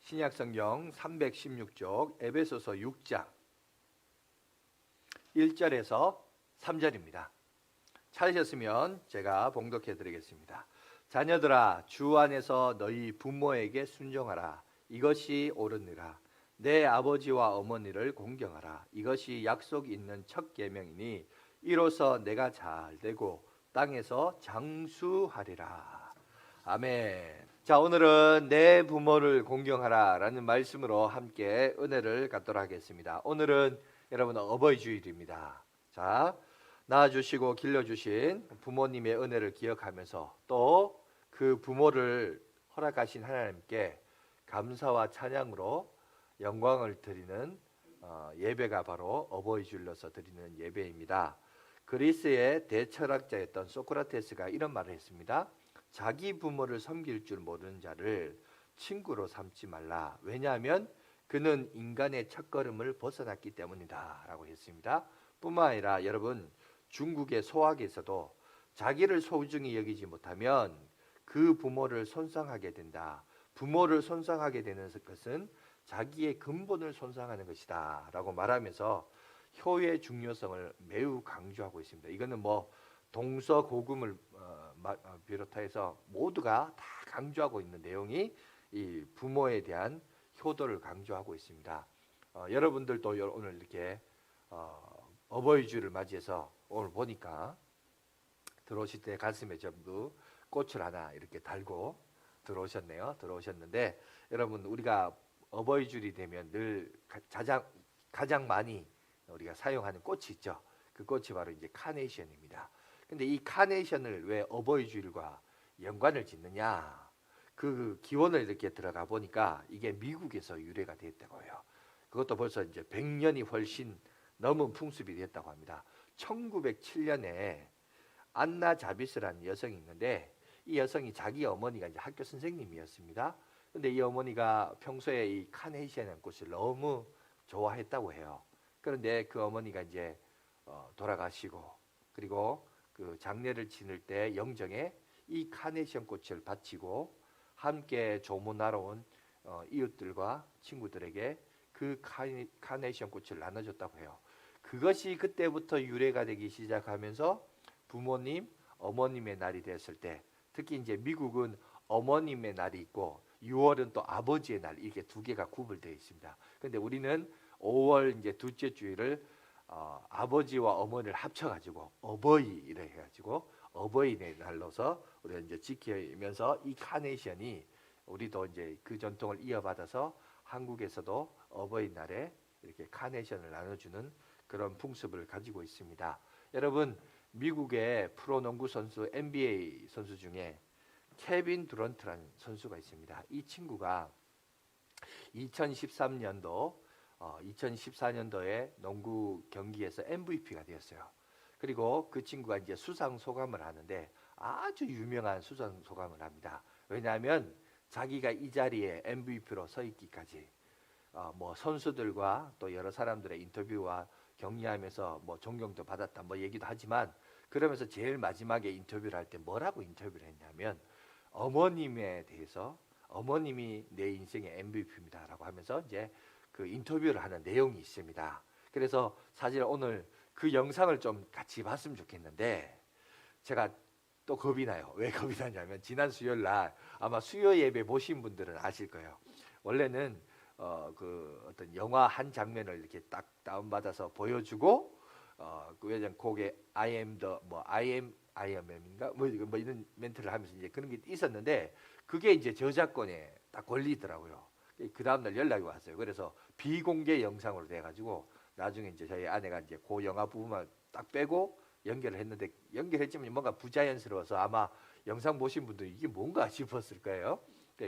신약성경 316쪽 에베소서 6장 1절에서 3절입니다. 찾으셨으면 제가 봉독해 드리겠습니다. 자녀들아, 주 안에서 너희 부모에게 순종하라. 이것이 옳으니라. 내 아버지와 어머니를 공경하라. 이것이 약속 있는 첫 계명이니 이로써 내가 잘 되고 땅에서 장수하리라. 아멘. 자, 오늘은 내 부모를 공경하라 라는 말씀으로 함께 은혜를 갖도록 하겠습니다. 오늘은 여러분 어버이 주일입니다. 자, 낳아주시고 길러주신 부모님의 은혜를 기억하면서 또 그 부모를 허락하신 하나님께 감사와 찬양으로 영광을 드리는 예배가 바로 어버이 주일로서 드리는 예배입니다. 그리스의 대철학자였던 소크라테스가 이런 말을 했습니다. 자기 부모를 섬길 줄 모르는 자를 친구로 삼지 말라. 왜냐하면 그는 인간의 첫걸음을 벗어났기 때문이다 라고 했습니다. 뿐만 아니라 여러분, 중국의 소학에서도 자기를 소중히 여기지 못하면 그 부모를 손상하게 된다. 부모를 손상하게 되는 것은 자기의 근본을 손상하는 것이다 라고 말하면서 효의 중요성을 매우 강조하고 있습니다. 이거는 뭐 동서고금을 비롯해서 모두가 다 강조하고 있는 내용이 이 부모에 대한 효도를 강조하고 있습니다. 여러분들도 오늘 이렇게 어버이 주를 맞이해서 오늘 보니까 들어오실 때 가슴에 전부 꽃을 하나 이렇게 달고 들어오셨는데 여러분, 우리가 어버이 주일이 되면 늘 가장 많이 우리가 사용하는 꽃이 있죠. 그 꽃이 바로 이제 카네이션입니다. 근데 이 카네이션을 왜 어버이 주일과 연관을 짓느냐? 그 기원을 이렇게 들어가 보니까 이게 미국에서 유래가 됐다고 해요. 그것도 벌써 이제 100년이 훨씬 넘은 풍습이 됐다고 합니다. 1907년에 안나 자비스라는 여성이 있는데 이 여성이 자기 어머니가 이제 학교 선생님이었습니다. 근데 이 어머니가 평소에 이 카네이션이라는 꽃을 너무 좋아했다고 해요. 그런데 그 어머니가 이제 돌아가시고 그리고 그 장례를 치를 때 영정에 이 카네이션 꽃을 바치고 함께 조문하러 온 이웃들과 친구들에게 그 카네이션 꽃을 나눠줬다고 해요. 그것이 그때부터 유래가 되기 시작하면서 부모님, 어머님의 날이 됐을 때, 특히 이제 미국은 어머님의 날이 있고 6월은 또 아버지의 날, 이렇게 두 개가 구분되어 있습니다. 근데 우리는 5월 이제 둘째 주일을 아버지와 어머니를 합쳐가지고 어버이를 해가지고 어버이의 날로서 우리가 이제 지키면서 이 카네이션이 우리도 이제 그 전통을 이어받아서 한국에서도 어버이날에 이렇게 카네이션을 나눠주는 그런 풍습을 가지고 있습니다. 여러분, 미국의 프로농구 선수 NBA 선수 중에 케빈 두런트라는 선수가 있습니다. 이 친구가 2014년도에 농구 경기에서 MVP가 되었어요. 그리고 그 친구가 이제 수상 소감을 하는데 아주 유명한 수상 소감을 합니다. 왜냐하면 자기가 이 자리에 MVP로 서 있기까지 뭐 선수들과 또 여러 사람들의 인터뷰와 격려하면서 뭐 존경도 받았다 뭐 얘기도 하지만, 그러면서 제일 마지막에 인터뷰를 할 때 뭐라고 인터뷰를 했냐면 어머님에 대해서, 어머님이 내 인생의 MVP입니다라고 하면서 이제 그 인터뷰를 하는 내용이 있습니다. 그래서 사실 오늘 그 영상을 좀 같이 봤으면 좋겠는데 제가 또 겁이 나요. 왜 겁이 나냐면 지난 수요일 날 아마 수요 예배 보신 분들은 아실 거예요. 원래는 그 어떤 영화 한 장면을 이렇게 딱 다운받아서 보여주고 그 외장 곡에 I am Ironman인가 뭐 이런 멘트를 하면서 이제 그런 게 있었는데 그게 이제 저작권에 딱 걸리더라고요. 그 다음날 연락이 왔어요. 그래서 비공개 영상으로 돼가지고 나중에 이제 저희 아내가 이제 그 영화 부분만 딱 빼고 연결을 했는데, 연결했지만 뭔가 부자연스러워서 아마 영상 보신 분들이 이게 뭔가 싶었을 거예요.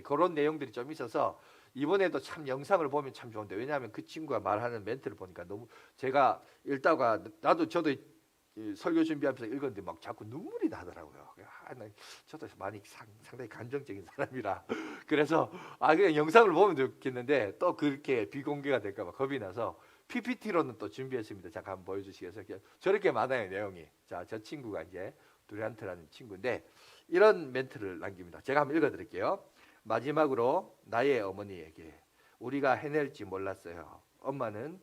그런 내용들이 좀 있어서 이번에도 참 영상을 보면 참 좋은데, 왜냐하면 그 친구가 말하는 멘트를 보니까 너무, 제가 읽다가 저도 설교 준비하면서 읽었는데 막 자꾸 눈물이 나더라고요. 저도 많이 상당히 감정적인 사람이라 그래서 그냥 영상을 보면 좋겠는데 또 그렇게 비공개가 될까 봐 겁이 나서 PPT로는 또 준비했습니다. 잠깐 한번 보여주시겠어요? 저렇게 많아요, 내용이. 자, 저 친구가 이제 두란트라는 친구인데 이런 멘트를 남깁니다. 제가 한번 읽어드릴게요. 마지막으로 나의 어머니에게 우리가 해낼지 몰랐어요. 엄마는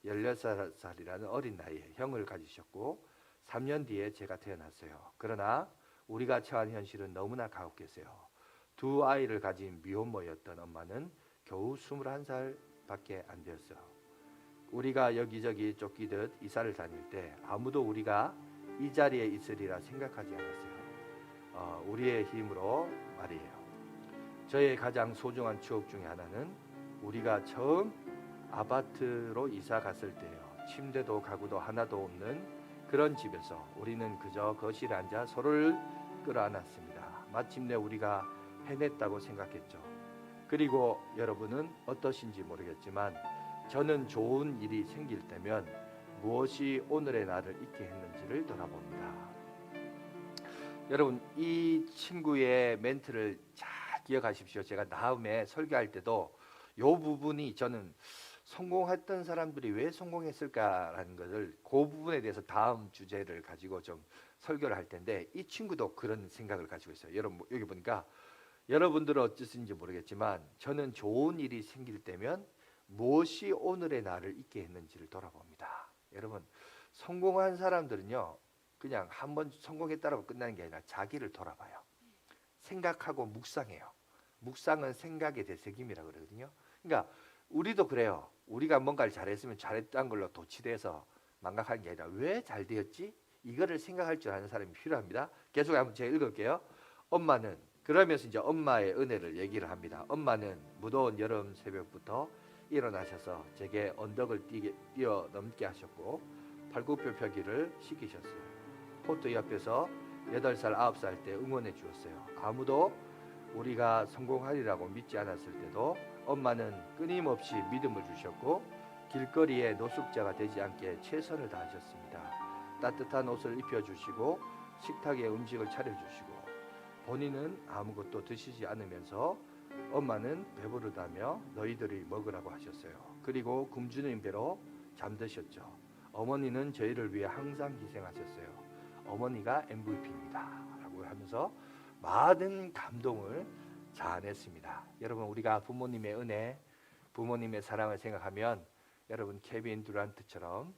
16살이라는 어린 나이에 형을 가지셨고 3년 뒤에 제가 태어났어요. 그러나 우리가 처한 현실은 너무나 가혹했어요. 두 아이를 가진 미혼모였던 엄마는 겨우 21살밖에 안 되었어요. 우리가 여기저기 쫓기듯 이사를 다닐 때 아무도 우리가 이 자리에 있으리라 생각하지 않았어요. 우리의 힘으로 말이에요. 저의 가장 소중한 추억 중에 하나는 우리가 처음 아파트로 이사 갔을 때예요. 침대도 가구도 하나도 없는 그런 집에서 우리는 그저 거실에 앉아 서로를 끌어안았습니다. 마침내 우리가 해냈다고 생각했죠. 그리고 여러분은 어떠신지 모르겠지만 저는 좋은 일이 생길 때면 무엇이 오늘의 나를 있게 했는지를 돌아봅니다. 여러분, 이 친구의 멘트를 잘 기억하십시오. 제가 다음에 설교할 때도 이 부분이 저는 성공했던 사람들이 왜 성공했을까라는 것을 그 부분에 대해서 다음 주제를 가지고 좀 설교를 할 텐데 이 친구도 그런 생각을 가지고 있어요. 여러분 여기 보니까 여러분들은 어쩌신지 모르겠지만 저는 좋은 일이 생길 때면 무엇이 오늘의 나를 있게 했는지를 돌아봅니다. 여러분 성공한 사람들은요 그냥 한번 성공했다고 끝나는 게 아니라 자기를 돌아봐요. 생각하고 묵상해요. 묵상은 생각의 되새김이라고 그러거든요. 그러니까 우리도 그래요. 우리가 뭔가를 잘했으면 잘했다는 걸로 도취돼서 망각하는 게 아니라 왜 잘 되었지? 이거를 생각할 줄 아는 사람이 필요합니다. 계속 한번 제가 읽을게요. 엄마는 그러면서 이제 엄마의 은혜를 얘기를 합니다. 엄마는 무더운 여름 새벽부터 일어나셔서 제게 언덕을 뛰어넘게 하셨고 팔굽혀펴기를 시키셨어요. 코트 옆에서 8살, 9살 때 응원해 주었어요. 아무도 우리가 성공하리라고 믿지 않았을 때도 엄마는 끊임없이 믿음을 주셨고 길거리에 노숙자가 되지 않게 최선을 다하셨습니다. 따뜻한 옷을 입혀주시고 식탁에 음식을 차려주시고 본인은 아무것도 드시지 않으면서 엄마는 배부르다며 너희들이 먹으라고 하셨어요. 그리고 굶주린 배로 잠드셨죠. 어머니는 저희를 위해 항상 희생하셨어요. 어머니가 MVP입니다 라고 하면서 많은 감동을 자아냈습니다. 여러분 우리가 부모님의 은혜, 부모님의 사랑을 생각하면 여러분 케빈 듀란트처럼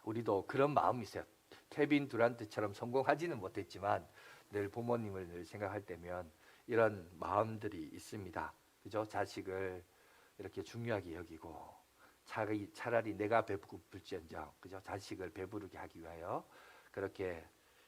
우리도 그런 마음이 있어요. 케빈 듀란트처럼 성공하지는 못했지만 늘 부모님을 늘 생각할 때면 이런 마음들이 있습니다. 그죠? 자식을 이렇게 중요하게 여기고 차라리 내가 배고플지언정 그죠? 자식을 배부르게 하기 위하여 그렇게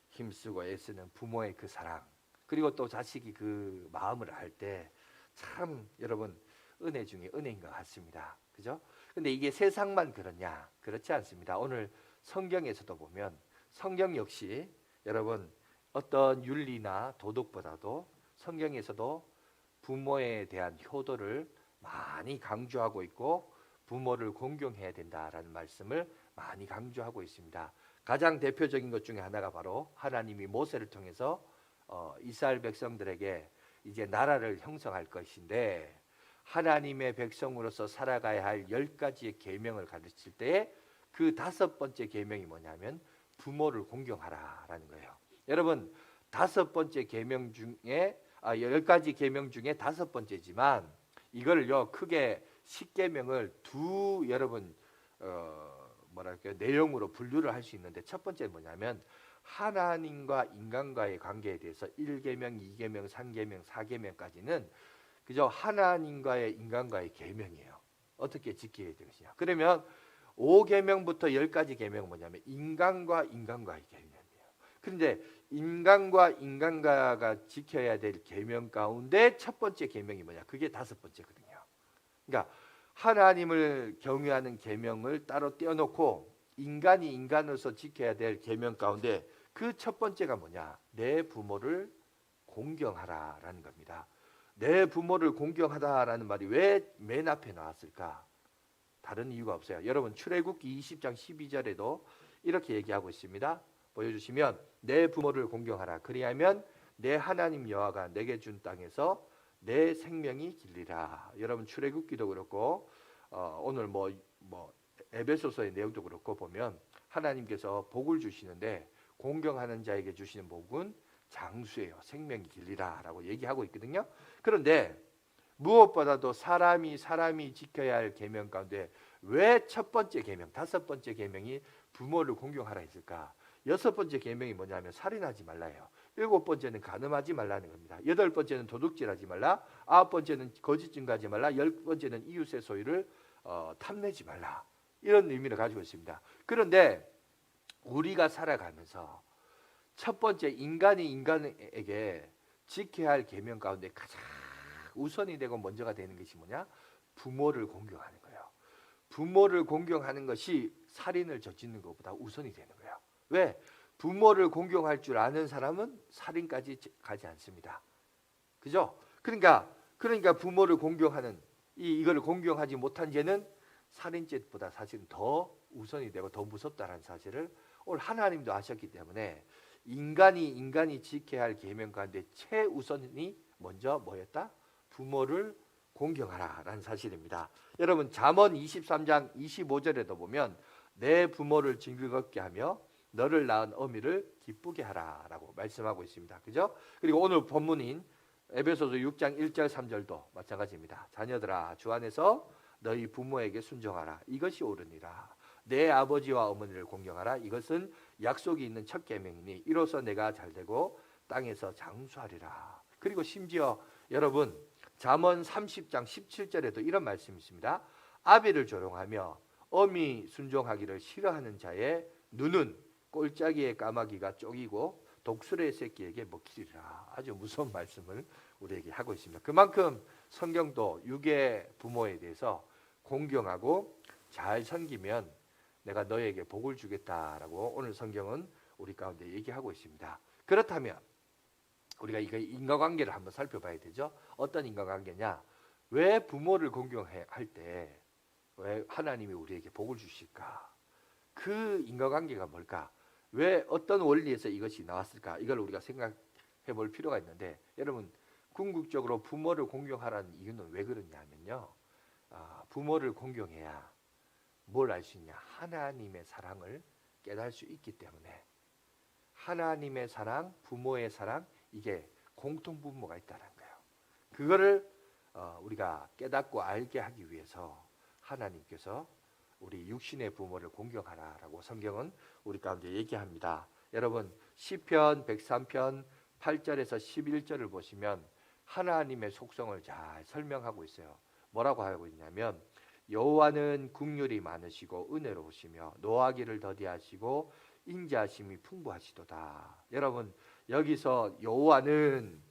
힘쓰고 애쓰는 부모의 그 사랑 그리고 또 자식이 그 마음을 알 때 참 여러분 은혜 중에 은혜인 것 같습니다. 그죠? 근데 이게 세상만 그러냐? 그렇지 않습니다. 오늘 성경에서도 보면 성경 역시 여러분 어떤 윤리나 도덕보다도 성경에서도 부모에 대한 효도를 많이 강조하고 있고 부모를 공경해야 된다라는 말씀을 많이 강조하고 있습니다. 가장 대표적인 것 중에 하나가 바로 하나님이 모세를 통해서 이스라엘 백성들에게 이제 나라를 형성할 것인데 하나님의 백성으로서 살아가야 할 10가지의 계명을 가르칠 때 그 5번째 계명이 뭐냐면 부모를 공경하라라는 거예요. 여러분 5번째 계명 중에 10가지 계명 중에 5번째지만 이걸요 크게 10계명을 여러분 뭐랄까요 내용으로 분류를 할 수 있는데 첫 번째는 뭐냐면 하나님과 인간과의 관계에 대해서 1계명, 2계명, 3계명, 4계명까지는 그저 하나님과의 인간과의 계명이에요. 어떻게 지켜야 되느냐. 그러면 5계명부터 10가지 계명은 뭐냐면 인간과 인간과의 계명이에요. 그런데 인간과 인간과가 지켜야 될 계명 가운데 첫 번째 계명이 뭐냐? 그게 5번째거든요. 그러니까 하나님을 경외하는 계명을 따로 떼어놓고 인간이 인간으로서 지켜야 될 계명 가운데 그 첫 번째가 뭐냐? 내 부모를 공경하라라는 겁니다. 내 부모를 공경하다라는 말이 왜 맨 앞에 나왔을까? 다른 이유가 없어요. 여러분 출애굽기 20장 12절에도 이렇게 얘기하고 있습니다. 보여주시면 내 부모를 공경하라. 그리하면 내 하나님 여호와가 내게 준 땅에서 내 생명이 길리라. 여러분 출애굽기도 그렇고 오늘 뭐 에베소서의 내용도 그렇고 보면 하나님께서 복을 주시는데 공경하는 자에게 주시는 복은 장수예요. 생명이 길리라라고 얘기하고 있거든요. 그런데 무엇보다도 사람이 지켜야 할 계명 가운데 왜 첫 번째 계명, 다섯 번째 계명이 부모를 공경하라 했을까? 여섯 번째 계명이 뭐냐면 살인하지 말라예요. 일곱 번째는 간음하지 말라는 겁니다. 여덟 번째는 도둑질하지 말라. 아홉 번째는 거짓 증거하지 말라. 열 번째는 이웃의 소유를 탐내지 말라. 이런 의미를 가지고 있습니다. 그런데 우리가 살아가면서 첫 번째 인간이 인간에게 지켜야 할 계명 가운데 가장 우선이 되고 먼저가 되는 것이 뭐냐? 부모를 공경하는 거예요. 부모를 공경하는 것이 살인을 저지르는 것보다 우선이 되는 거예요. 왜? 부모를 공경할 줄 아는 사람은 살인까지 가지 않습니다. 그죠? 그러니까 부모를 공경하는 이걸 공경하지 못한 죄는 살인죄보다 사실은 더 우선이 되고 더 무섭다는 사실을 오늘 하나님도 아셨기 때문에 인간이 지켜야 할 계명 가운데 최우선이 먼저 뭐였다? 부모를 공경하라라는 사실입니다. 여러분 잠언 23장 25절에도 보면 내 부모를 즐겁게 하며 너를 낳은 어미를 기쁘게 하라라고 말씀하고 있습니다. 그죠? 그리고 오늘 본문인 에베소서 6장 1절 3절도 마찬가지입니다. 자녀들아 주 안에서 너희 부모에게 순종하라. 이것이 옳으니라. 내 아버지와 어머니를 공경하라. 이것은 약속이 있는 첫 계명이니 이로써 내가 잘되고 땅에서 장수하리라. 그리고 심지어 여러분 잠언 30장 17절에도 이런 말씀이 있습니다. 아비를 조롱하며 어미 순종하기를 싫어하는 자의 눈은 꼴짜기의 까마귀가 쪼이고 독수리의 새끼에게 먹히리라. 아주 무서운 말씀을 우리에게 하고 있습니다. 그만큼 성경도 육의 부모에 대해서 공경하고 잘 섬기면 내가 너에게 복을 주겠다라고 오늘 성경은 우리 가운데 얘기하고 있습니다. 그렇다면 우리가 이거 인과관계를 한번 살펴봐야 되죠. 어떤 인과관계냐? 왜 부모를 공경할 때 왜 하나님이 우리에게 복을 주실까? 그 인과관계가 뭘까? 왜 어떤 원리에서 이것이 나왔을까? 이걸 우리가 생각해 볼 필요가 있는데 여러분 궁극적으로 부모를 공경하라는 이유는 왜 그러냐면요. 부모를 공경해야 뭘 알 수 있냐? 하나님의 사랑을 깨달을 수 있기 때문에 하나님의 사랑, 부모의 사랑 이게 공통분모가 있다는 거예요. 그거를 우리가 깨닫고 알게 하기 위해서 하나님께서 우리 육신의 부모를 공경하라라고 성경은 우리 가운데 얘기합니다. 여러분 시편 103편 8절에서 11절을 보시면 하나님의 속성을 잘 설명하고 있어요. 뭐라고 하고 있냐면 여호와는 긍휼이 많으시고 은혜로우시며 노하기를 더디하시고 인자하심이 풍부하시도다. 여러분 여기서 여호와는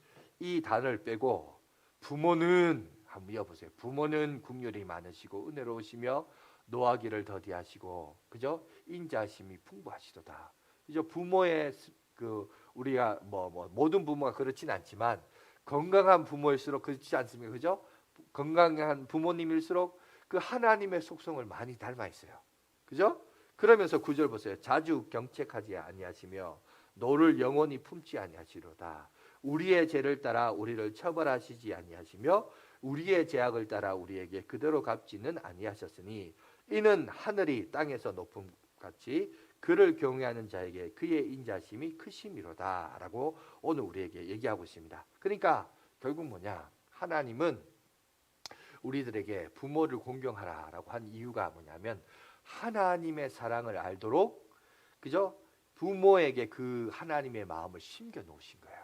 이 단어를 빼고 부모는 한번 이어보세요. 부모는 긍휼이 많으시고 은혜로우시며 노하기를 더디하시고 그죠? 인자하심이 풍부하시도다. 그죠? 부모의 우리가 모든 부모가 그렇진 않지만 건강한 부모일수록 그렇지 않습니까? 그죠? 건강한 부모님일수록 그 하나님의 속성을 많이 닮아 있어요. 그죠? 그러면서 9절 보세요. 자주 경책하지 아니하시며 노를 영원히 품지 아니하시로다. 우리의 죄를 따라 우리를 처벌하시지 아니하시며 우리의 죄악을 따라 우리에게 그대로 갚지는 아니하셨으니 이는 하늘이 땅에서 높음 같이 그를 경외하는 자에게 그의 인자심이 크심이로다 라고 오늘 우리에게 얘기하고 있습니다. 그러니까 결국 뭐냐? 하나님은 우리들에게 부모를 공경하라라고 한 이유가 뭐냐면 하나님의 사랑을 알도록 그죠? 부모에게 그 하나님의 마음을 심겨 놓으신 거예요.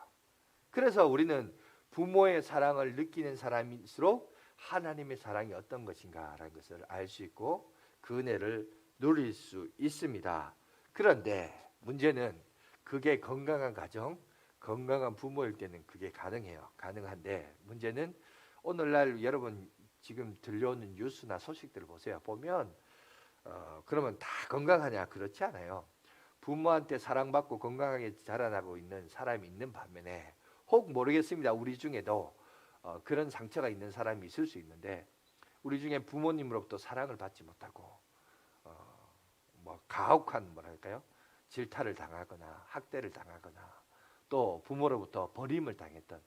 그래서 우리는 부모의 사랑을 느끼는 사람일수록 하나님의 사랑이 어떤 것인가라는 것을 알 수 있고 그 은혜를 누릴 수 있습니다. 그런데 문제는 그게 건강한 가정, 건강한 부모일 때는 그게 가능해요. 가능한데 문제는 오늘날 여러분 지금 들려오는 뉴스나 소식들을 보세요. 보면 그러면 다 건강하냐? 그렇지 않아요. 부모한테 사랑받고 건강하게 자라나고 있는 사람이 있는 반면에 혹 모르겠습니다. 우리 중에도 그런 상처가 있는 사람이 있을 수 있는데 우리 중에 부모님으로부터 사랑을 받지 못하고 가혹한 뭐랄까요? 질타를 당하거나 학대를 당하거나 또 부모로부터 버림을 당했던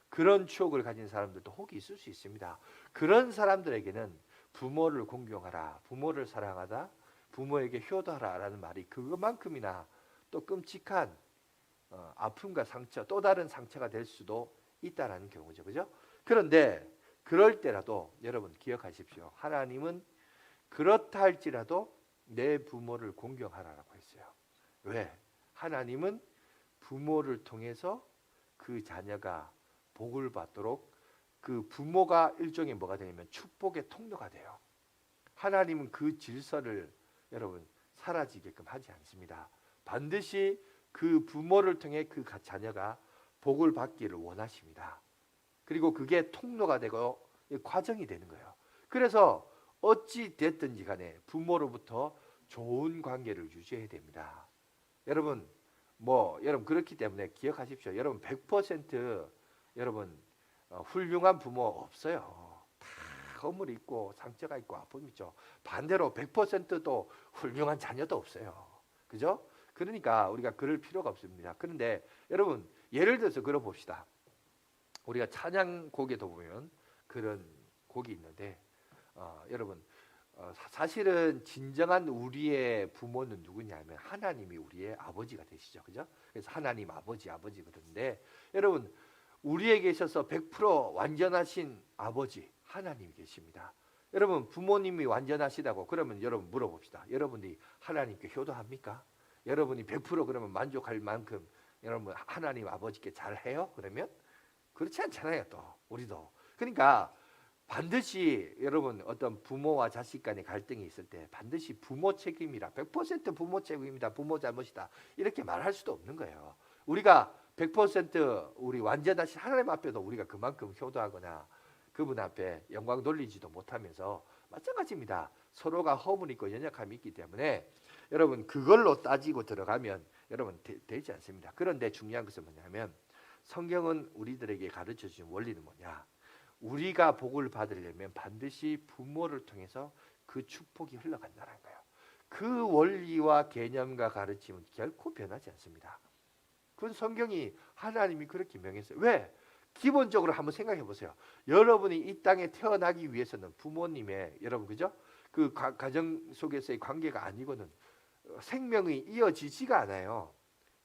그런 추억을 가진 사람들도 혹 있을 수 있습니다. 그런 사람들에게는 부모를 공경하라, 부모를 사랑하다, 부모에게 효도하라라는 말이 그것만큼이나 또 끔찍한 아픔과 상처, 또 다른 상처가 될 수도 있다라는 경우죠, 그죠? 그런데 그럴 때라도 여러분 기억하십시오. 하나님은 그렇다 할지라도 내 부모를 공경하라라고 했어요. 왜? 하나님은 부모를 통해서 그 자녀가 복을 받도록 그 부모가 일종의 뭐가 되냐면 축복의 통로가 돼요. 하나님은 그 질서를 여러분 사라지게끔 하지 않습니다. 반드시 그 부모를 통해 그 자녀가 복을 받기를 원하십니다. 그리고 그게 통로가 되고 과정이 되는 거예요. 그래서 어찌 됐든지 간에 부모로부터 좋은 관계를 유지해야 됩니다. 여러분 여러분 그렇기 때문에 기억하십시오. 여러분 100% 여러분 훌륭한 부모 없어요. 다 허물이 있고 상처가 있고 아픔이 있죠. 반대로 100%도 훌륭한 자녀도 없어요. 그죠? 그러니까 우리가 그럴 필요가 없습니다. 그런데 여러분 예를 들어서 그러 봅시다. 우리가 찬양곡에도 보면 그런 곡이 있는데 여러분 사실은 진정한 우리의 부모는 누구냐면 하나님이 우리의 아버지가 되시죠. 그죠? 그래서 하나님 아버지 그러는데 여러분 우리에게 있어서 100% 완전하신 아버지 하나님이 계십니다. 여러분 부모님이 완전하시다고 그러면 여러분 물어봅시다. 여러분이 하나님께 효도합니까? 여러분이 100% 그러면 만족할 만큼 여러분 하나님 아버지께 잘해요? 그러면 그렇지 않잖아요. 또 우리도. 그러니까 반드시 여러분 어떤 부모와 자식 간의 갈등이 있을 때 반드시 부모 책임이라 100% 부모 책임이다. 부모 잘못이다. 이렇게 말할 수도 없는 거예요. 우리가 100% 우리 완전하신 하나님 앞에도 우리가 그만큼 효도하거나 그분 앞에 영광 돌리지도 못하면서 마찬가지입니다. 서로가 허물이 있고 연약함이 있기 때문에 여러분 그걸로 따지고 들어가면 여러분 되지 않습니다. 그런데 중요한 것은 뭐냐면 성경은 우리들에게 가르쳐주는 원리는 뭐냐? 우리가 복을 받으려면 반드시 부모를 통해서 그 축복이 흘러간다는 거예요. 그 원리와 개념과 가르침은 결코 변하지 않습니다. 그건 성경이 하나님이 그렇게 명했어요. 왜? 기본적으로 한번 생각해 보세요. 여러분이 이 땅에 태어나기 위해서는 부모님의 여러분 그죠? 그 가정 속에서의 관계가 아니고는 생명이 이어지지가 않아요.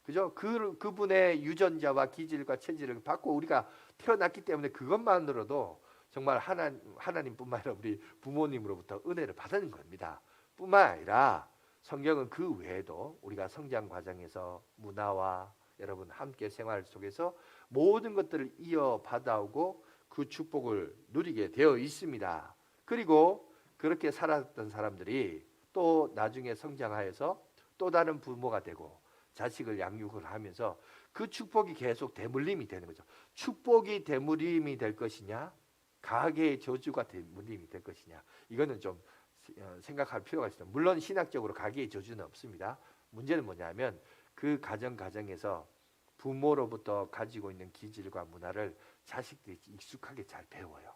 그죠? 그분의 유전자와 기질과 체질을 받고 우리가 태어났기 때문에 그것만으로도 정말 하나님뿐만 아니라 우리 부모님으로부터 은혜를 받는 겁니다. 뿐만 아니라 성경은 그 외에도 우리가 성장 과정에서 문화와 여러분 함께 생활 속에서 모든 것들을 이어받아오고 그 축복을 누리게 되어 있습니다. 그리고 그렇게 살았던 사람들이 또 나중에 성장하여서 또 다른 부모가 되고 자식을 양육을 하면서 그 축복이 계속 대물림이 되는 거죠. 축복이 대물림이 될 것이냐 가계의 저주가 대물림이 될 것이냐 이거는 좀 생각할 필요가 있습니다. 물론 신학적으로 가계의 저주는 없습니다. 문제는 뭐냐면 그 가정에서 부모로부터 가지고 있는 기질과 문화를 자식들이 익숙하게 잘 배워요.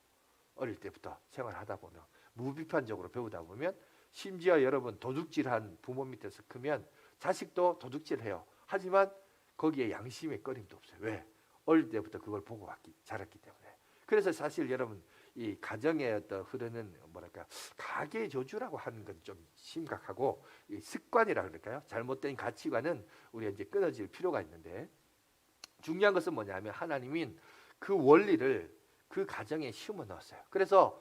어릴 때부터 생활하다 보면 무비판적으로 배우다 보면 심지어 여러분 도둑질한 부모 밑에서 크면 자식도 도둑질해요. 하지만 거기에 양심의 꺼림도 없어요. 왜? 어릴 때부터 그걸 보고 자랐기 때문에. 그래서 사실 여러분 이 가정에 어떤 흐르는 뭐랄까 가계의 저주라고 하는 건 좀 심각하고 이 습관이라 그럴까요? 잘못된 가치관은 우리가 이제 끊어질 필요가 있는데 중요한 것은 뭐냐면 하나님은 그 원리를 그 가정에 심어 넣었어요. 그래서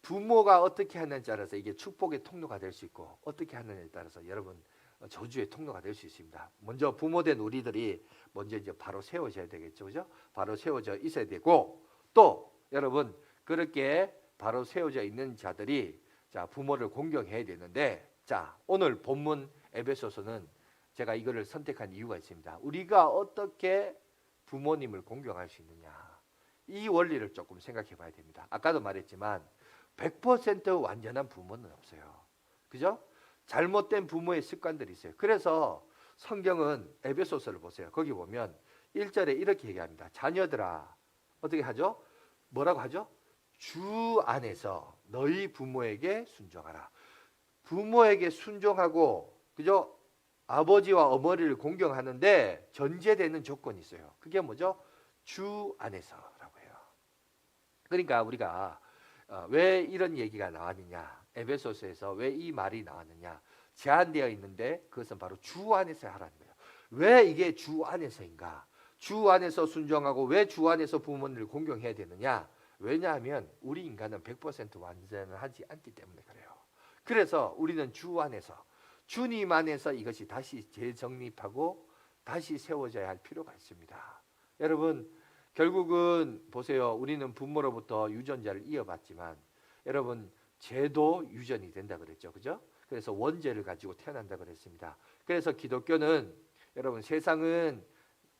부모가 어떻게 하느냐에 따라서 이게 축복의 통로가 될 수 있고 어떻게 하느냐에 따라서 여러분 저주의 통로가 될 수 있습니다. 먼저 부모된 우리들이 먼저 이제 바로 세워져야 되겠죠, 그죠? 바로 세워져 있어야 되고 또 여러분 그렇게 바로 세워져 있는 자들이 자 부모를 공경해야 되는데 자 오늘 본문 에베소서는 제가 이거를 선택한 이유가 있습니다. 우리가 어떻게 부모님을 공경할 수 있느냐 이 원리를 조금 생각해 봐야 됩니다. 아까도 말했지만 100% 완전한 부모는 없어요. 그죠? 잘못된 부모의 습관들이 있어요. 그래서 성경은 에베소서를 보세요. 거기 보면 1절에 이렇게 얘기합니다. 자녀들아 어떻게 하죠? 뭐라고 하죠? 주 안에서 너희 부모에게 순종하라. 부모에게 순종하고 그죠? 아버지와 어머니를 공경하는데 전제되는 조건이 있어요. 그게 뭐죠? 주 안에서라고 해요. 그러니까 우리가 왜 이런 얘기가 나왔느냐? 에베소서에서 왜 이 말이 나왔느냐? 제한되어 있는데 그것은 바로 주 안에서 하라는 거예요. 왜 이게 주 안에서인가? 주 안에서 순종하고 왜 주 안에서 부모님을 공경해야 되느냐? 왜냐하면 우리 인간은 100% 완전하지 않기 때문에 그래요. 그래서 우리는 주 안에서, 주님 안에서 이것이 다시 재정립하고 다시 세워져야 할 필요가 있습니다. 여러분, 결국은 보세요. 우리는 부모로부터 유전자를 이어받지만 여러분, 죄도 유전이 된다 그랬죠. 그죠? 그래서 원죄를 가지고 태어난다 그랬습니다. 그래서 기독교는, 여러분, 세상은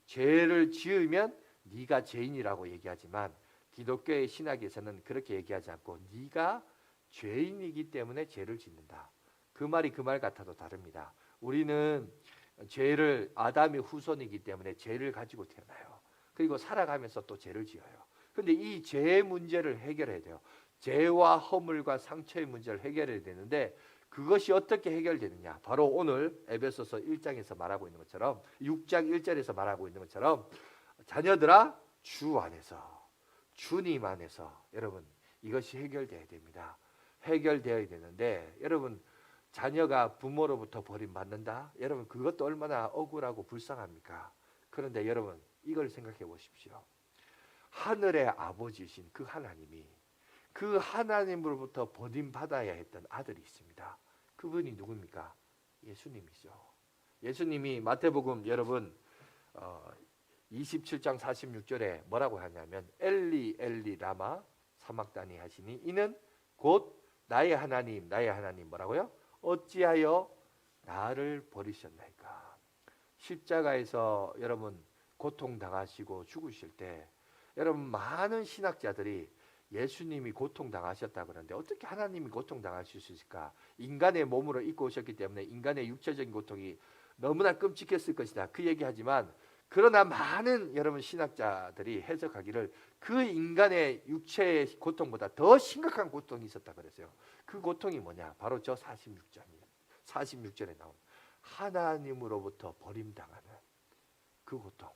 죄를 지으면 네가 죄인이라고 얘기하지만 기독교의 신학에서는 그렇게 얘기하지 않고 네가 죄인이기 때문에 죄를 짓는다. 그 말이 그 말 같아도 다릅니다. 우리는 죄를, 아담의 후손이기 때문에 죄를 가지고 태어나요. 그리고 살아가면서 또 죄를 지어요. 근데 이 죄의 문제를 해결해야 돼요. 죄와 허물과 상처의 문제를 해결해야 되는데 그것이 어떻게 해결되느냐? 바로 오늘 에베소서 1장에서 말하고 있는 것처럼, 6장 1절에서 말하고 있는 것처럼, 자녀들아 주 안에서, 주님 안에서, 여러분, 이것이 해결돼야 됩니다. 해결되어야 되는데, 여러분, 자녀가 부모로부터 버림받는다? 여러분, 그것도 얼마나 억울하고 불쌍합니까? 그런데 여러분, 이걸 생각해 보십시오. 하늘의 아버지이신 그 하나님이, 그 하나님으로부터 버림받아야 했던 아들이 있습니다. 그분이 누굽니까? 예수님이죠. 예수님이 마태복음, 여러분, 27장 46절에 뭐라고 하냐면 엘리 엘리 라마 사막다니 하시니 이는 곧 나의 하나님, 나의 하나님, 뭐라고요? 어찌하여 나를 버리셨나이까. 십자가에서 여러분 고통당하시고 죽으실 때 여러분 많은 신학자들이 예수님이 고통당하셨다 그러는데 어떻게 하나님이 고통당하실 수 있을까? 인간의 몸으로 입고 오셨기 때문에 인간의 육체적인 고통이 너무나 끔찍했을 것이다. 그 얘기하지만 그러나 많은 여러분 신학자들이 해석하기를 그 인간의 육체의 고통보다 더 심각한 고통이 있었다 그랬어요. 그 고통이 뭐냐? 바로 저 46절에 나온 하나님으로부터 버림당하는 그 고통.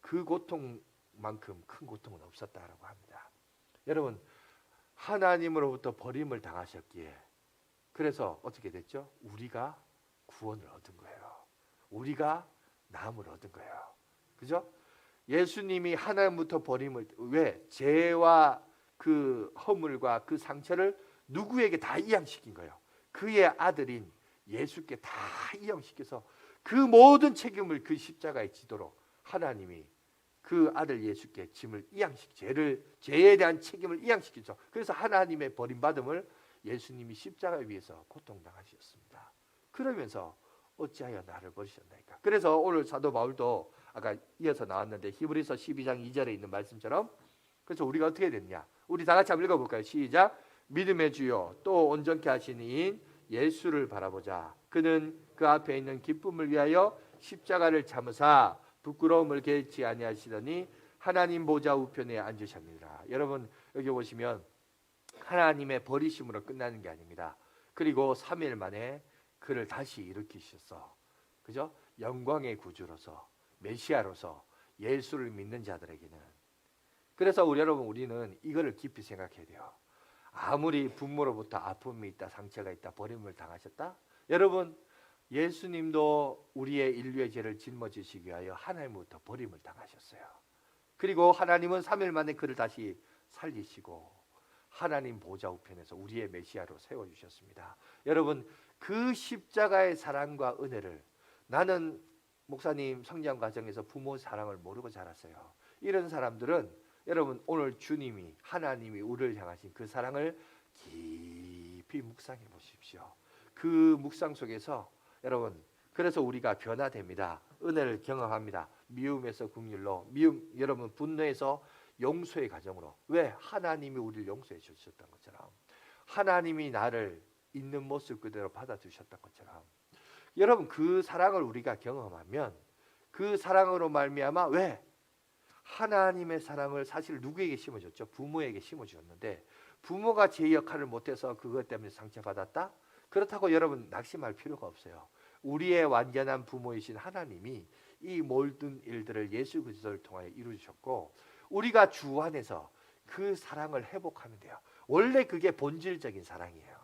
그 고통만큼 큰 고통은 없었다라고 합니다. 여러분, 하나님으로부터 버림을 당하셨기에 그래서 어떻게 됐죠? 우리가 구원을 얻은 거예요. 우리가 나음을 얻은 거예요. 그죠? 예수님이 하나님부터 버림을, 왜? 죄와 그 허물과 그 상처를 누구에게 다 이양시킨 거예요. 그의 아들인 예수께 다 이양시켜서 그 모든 책임을 그 십자가에 지도록 하나님이 그 아들 예수께 짐을 죄에 대한 책임을 이양시키죠. 그래서 하나님의 버림받음을 예수님이 십자가 위에서 고통당하셨습니다. 그러면서 어찌하여 나를 버리셨나이까. 그래서 오늘 사도 바울도 아까 이어서 나왔는데 히브리서 12장 2절에 있는 말씀처럼, 그래서 우리가 어떻게 됐냐? 우리 다 같이 한번 읽어볼까요? 시작. 믿음의 주요 또 온전케 하시는 이인 예수를 바라보자. 그는 그 앞에 있는 기쁨을 위하여 십자가를 참으사 부끄러움을 개치 아니하시더니 하나님 보좌 우편에 앉으셨느니라. 여러분 여기 보시면 하나님의 버리심으로 끝나는 게 아닙니다. 그리고 3일 만에 그를 다시 일으키셔서, 그죠? 영광의 구주로서 메시아로서 예수를 믿는 자들에게는, 그래서 우리는 이거를 깊이 생각해야 돼요. 아무리 부모로부터 아픔이 있다, 상처가 있다, 버림을 당하셨다. 여러분 예수님도 우리의 인류의 죄를 짊어지시기 위하여 하나님으로부터 버림을 당하셨어요. 그리고 하나님은 3일 만에 그를 다시 살리시고 하나님 보좌 우편에서 우리의 메시아로 세워주셨습니다. 여러분 그 십자가의 사랑과 은혜를, 나는 목사님 성장 과정에서 부모 사랑을 모르고 자랐어요. 이런 사람들은 여러분 오늘 주님이, 하나님이 우리를 향하신 그 사랑을 깊이 묵상해 보십시오. 그 묵상 속에서 여러분, 그래서 우리가 변화됩니다. 은혜를 경험합니다. 미움에서 긍휼로, 여러분 분노에서 용서의 과정으로. 왜? 하나님이 우리를 용서해 주셨던 것처럼, 하나님이 나를 있는 모습 그대로 받아주셨던 것처럼, 여러분 그 사랑을 우리가 경험하면 그 사랑으로 말미암아, 왜? 하나님의 사랑을 사실 누구에게 심어줬죠? 부모에게 심어주었는데 부모가 제 역할을 못해서 그것 때문에 상처받았다? 그렇다고 여러분 낙심할 필요가 없어요. 우리의 완전한 부모이신 하나님이 이 모든 일들을 예수 그리스도를 통하여 이루셨고 우리가 주 안에서 그 사랑을 회복하면 돼요. 원래 그게 본질적인 사랑이에요.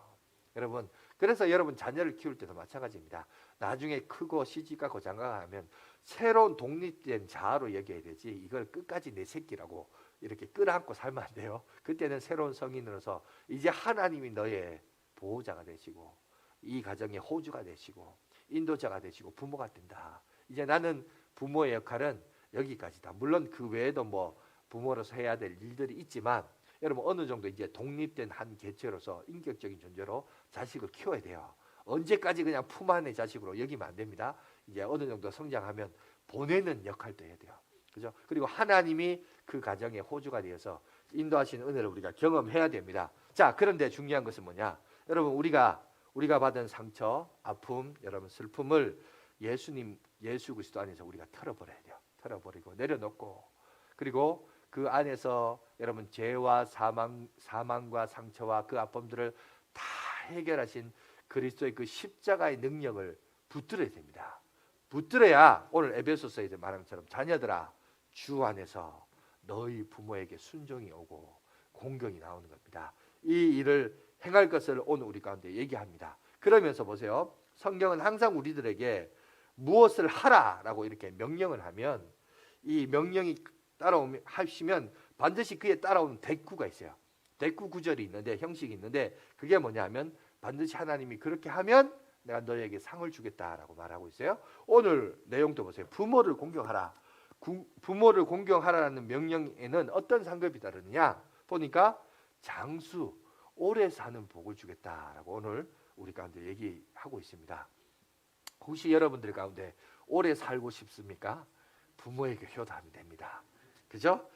여러분, 그래서 여러분 자녀를 키울 때도 마찬가지입니다. 나중에 크고 시집가고 장가가면 새로운 독립된 자아로 여겨야 되지, 이걸 끝까지 내 새끼라고 이렇게 끌어안고 살면 안 돼요. 그때는 새로운 성인으로서 이제 하나님이 너의 보호자가 되시고 이 가정의 호주가 되시고 인도자가 되시고 부모가 된다. 이제 나는 부모의 역할은 여기까지다. 물론 그 외에도 뭐 부모로서 해야 될 일들이 있지만 여러분 어느 정도 이제 독립된 한 개체로서 인격적인 존재로 자식을 키워야 돼요. 언제까지 그냥 품 안의 자식으로 여기면 안 됩니다. 이제 어느 정도 성장하면 보내는 역할도 해야 돼요. 그죠? 그리고 하나님이 그 가정의 호주가 되어서 인도하시는 은혜를 우리가 경험해야 됩니다. 자, 그런데 중요한 것은 뭐냐? 여러분 우리가 받은 상처, 아픔, 여러분 슬픔을 예수 그리스도 안에서 우리가 털어버려야 돼요. 털어버리고 내려놓고 그리고 그 안에서 여러분 죄와 사망과 상처와 그 아픔들을 다 해결하신 그리스도의 그 십자가의 능력을 붙들어야 됩니다. 붙들어야 오늘 에베소서에 말한 것처럼 자녀들아 주 안에서 너희 부모에게 순종이 오고 공경이 나오는 겁니다. 이 일을 행할 것을 오늘 우리 가운데 얘기합니다. 그러면서 보세요. 성경은 항상 우리들에게 무엇을 하라라고 이렇게 명령을 하면 이 명령이 하시면 반드시 그에 따라오는 대꾸가 있어요. 대꾸 구절이 있는데 형식이 있는데 그게 뭐냐 하면 반드시 하나님이 그렇게 하면 내가 너에게 상을 주겠다라고 말하고 있어요. 오늘 내용도 보세요. 부모를 공경하라. 부모를 공경하라는 명령에는 어떤 상급이 다르느냐 보니까 장수, 오래 사는 복을 주겠다라고 오늘 우리 가운데 얘기하고 있습니다. 혹시 여러분들 가운데 오래 살고 싶습니까? 부모에게 효도하면 됩니다. 그죠?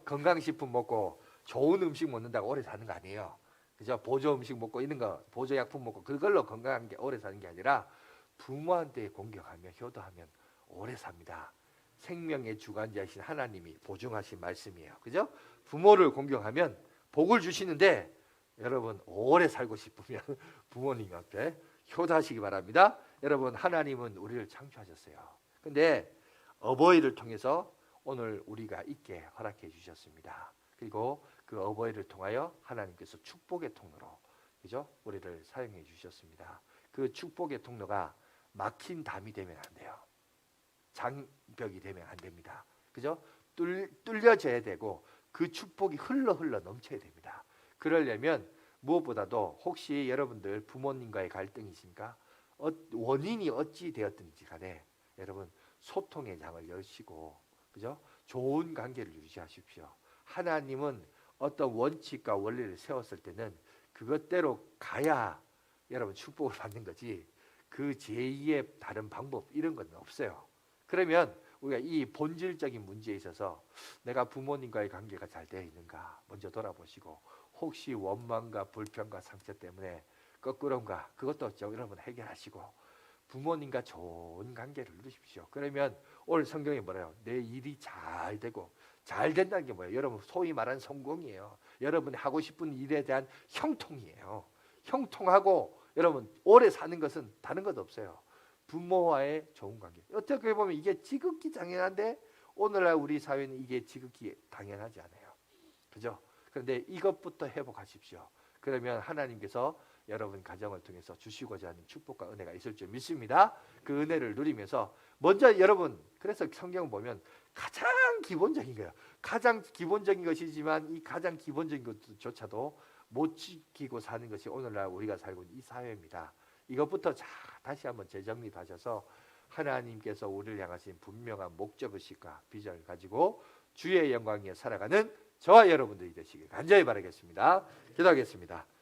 건강식품 먹고 좋은 음식 먹는다고 오래 사는 거 아니에요. 그죠? 보조 음식 먹고 이런 거, 보조 약품 먹고 그걸로 건강한 게 오래 사는 게 아니라 부모한테 공경하며 효도하면 오래 삽니다. 생명의 주관자이신 하나님이 보증하신 말씀이에요. 그죠? 부모를 공경하면 복을 주시는데 여러분 오래 살고 싶으면 부모님 앞에 효도하시기 바랍니다. 여러분 하나님은 우리를 창조하셨어요. 근데 어버이를 통해서 오늘 우리가 있게 허락해 주셨습니다. 그리고 그 어버이를 통하여 하나님께서 축복의 통로로 그죠? 우리를 사용해 주셨습니다. 그 축복의 통로가 막힌 담이 되면 안 돼요. 장벽이 되면 안 됩니다. 그죠? 뚫려져야 되고 그 축복이 흘러 넘쳐야 됩니다. 그러려면 무엇보다도 혹시 여러분들 부모님과의 갈등이신가? 원인이 어찌 되었든지 간에 여러분 소통의 장을 여시고 그죠? 좋은 관계를 유지하십시오. 하나님은 어떤 원칙과 원리를 세웠을 때는 그것대로 가야 여러분 축복을 받는 거지 그 제2의 다른 방법 이런 건 없어요. 그러면 우리가 이 본질적인 문제에 있어서 내가 부모님과의 관계가 잘 되어 있는가 먼저 돌아보시고 혹시 원망과 불평과 상처 때문에 거꾸로인가 그것도 여러분 해결하시고 부모님과 좋은 관계를 누리십시오. 그러면 오늘 성경에 뭐래요? 내 일이 잘 되고 잘 된다는 게 뭐예요? 여러분 소위 말하는 성공이에요. 여러분이 하고 싶은 일에 대한 형통이에요. 형통하고 여러분 오래 사는 것은 다른 것 없어요. 부모와의 좋은 관계. 어떻게 보면 이게 지극히 당연한데 오늘날 우리 사회는 이게 지극히 당연하지 않아요. 그죠? 그런데 이것부터 회복하십시오. 그러면 하나님께서 여러분 가정을 통해서 주시고자 하는 축복과 은혜가 있을 줄 믿습니다. 그 은혜를 누리면서 먼저 여러분 그래서 성경을 보면 가장 기본적인 거예요. 가장 기본적인 것이지만 이 가장 기본적인 것조차도 못 지키고 사는 것이 오늘날 우리가 살고 있는 이 사회입니다. 이것부터 다시 한번 재정립하셔서 하나님께서 우리를 향하신 분명한 목적의식과 비전을 가지고 주의 영광 위에 살아가는 저와 여러분들이 되시길 간절히 바라겠습니다. 기도하겠습니다.